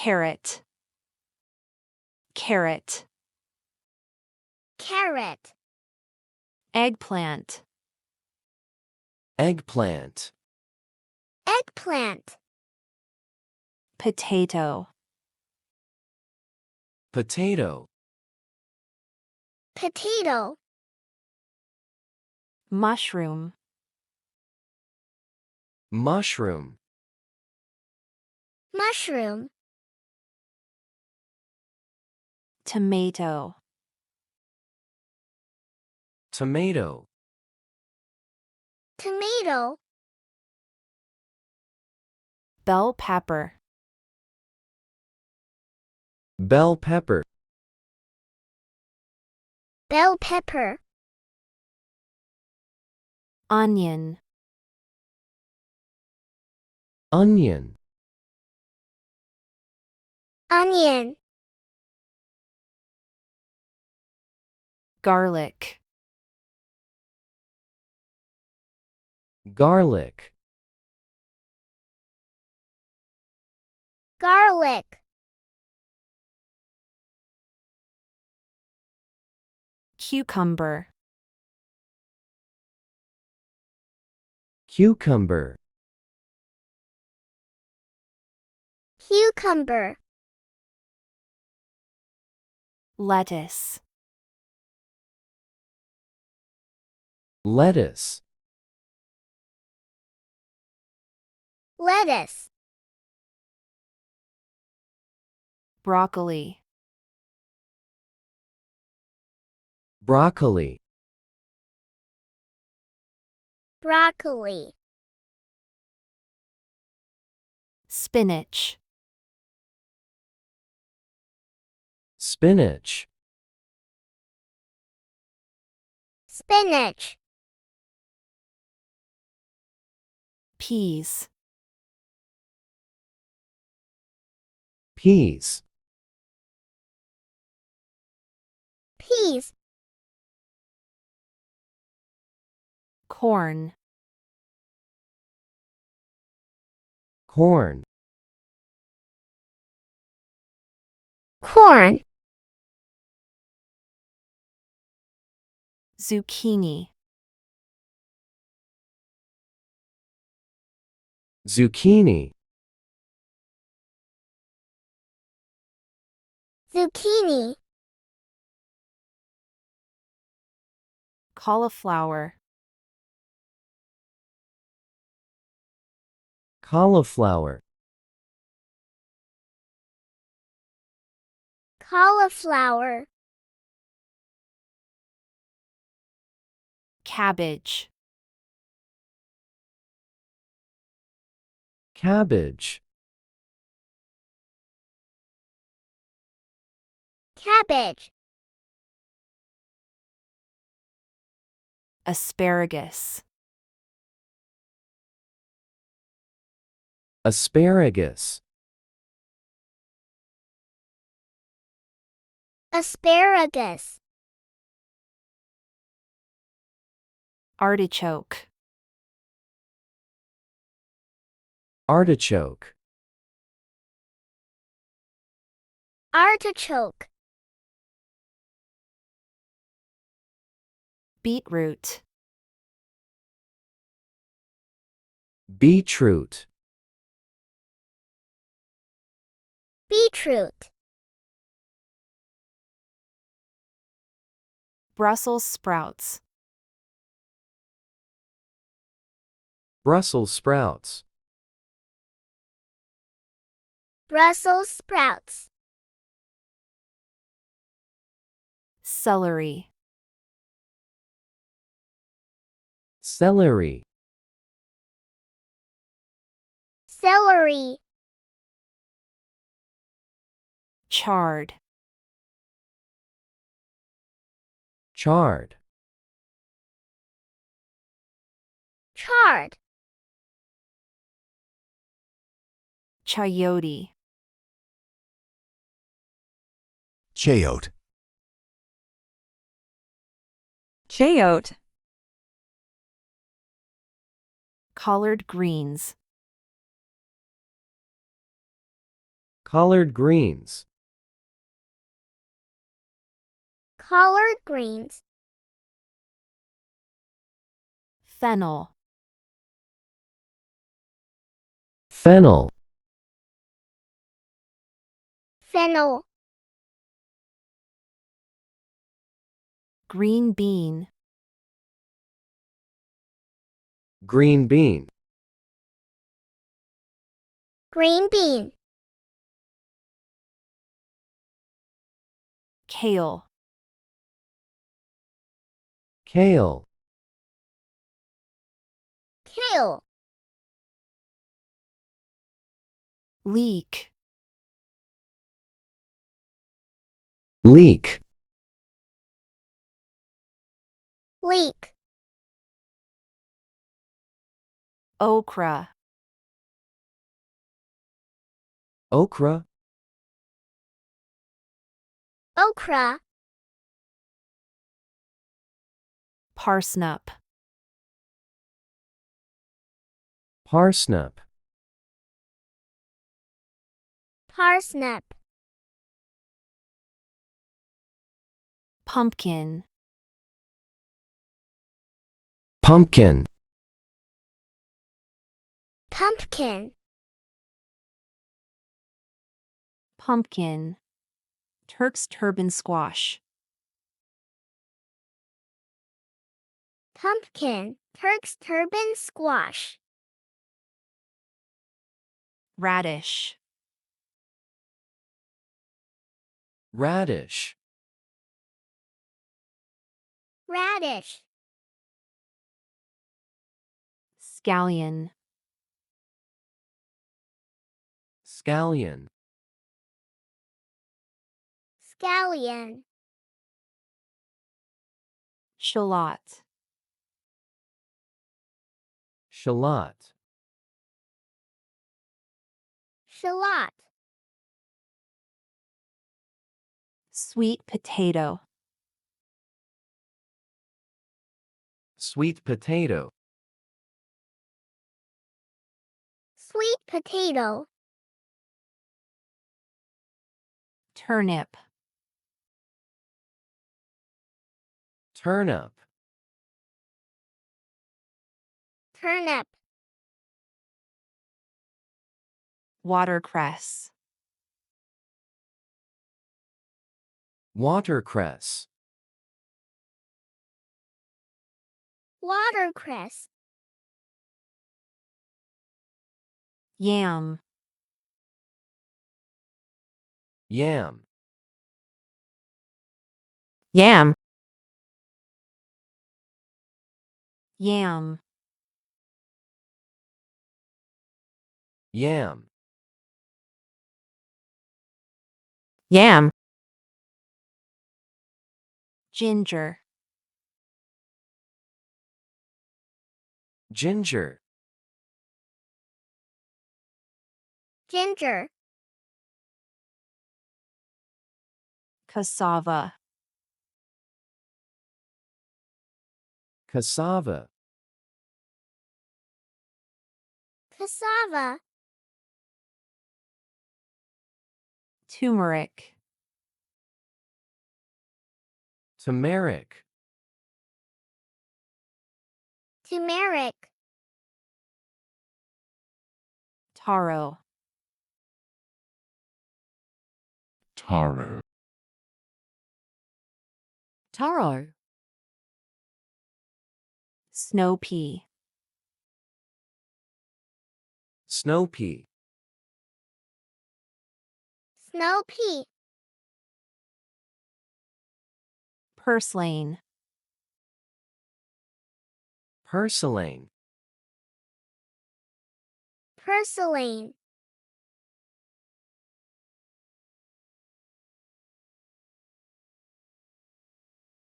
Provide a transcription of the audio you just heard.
carrot, carrot, carrot, eggplant, eggplant, eggplant, potato, potato, potato, mushroom, mushroom, mushroom, tomato, tomato, tomato, bell pepper, bell pepper, bell pepper, onion, onion, onion, garlic, garlic, garlic, cucumber, cucumber, cucumber, lettuce, lettuce, lettuce, broccoli, broccoli, broccoli, spinach, spinach, spinach, peas, peas, peas, corn, corn, corn, zucchini, zucchini, zucchini, cauliflower, cauliflower, cauliflower, cabbage, cabbage, cabbage, asparagus, asparagus, asparagus, artichoke, artichoke, artichoke, beetroot, beetroot, beetroot, Brussels sprouts, Brussels sprouts, Brussels sprouts, celery, celery, celery, chard, chard, chard, chayote, chayote, chayote, collard greens, Collard greens. Collard greens. Fennel. Fennel. Fennel. Green bean. Green bean. Green bean. Kale. Kale. Kale. Leek. Leek. Leek. Okra. Okra. Okra. Parsnip. Parsnip. Parsnip. Pumpkin. Pumpkin. Pumpkin. Pumpkin. Turk's turban squash. Pumpkin. Turk's turban squash. Radish. Radish. Radish. Scallion. Scallion. Scallion. Shallot. Shallot. Shallot. Sweet potato. Sweet potato. Sweet potato. Turnip. Turnip. Turnip. Watercress. Watercress. Watercress. Yam. Yam. Yam. Yam. Yam. Yam. Ginger. Ginger. Ginger. Cassava. Cassava. Cassava. Turmeric. Turmeric. Turmeric. Taro. Taro. Taro. Snow pea. Snow pea. Snow pea. Purslane. Purslane. Purslane.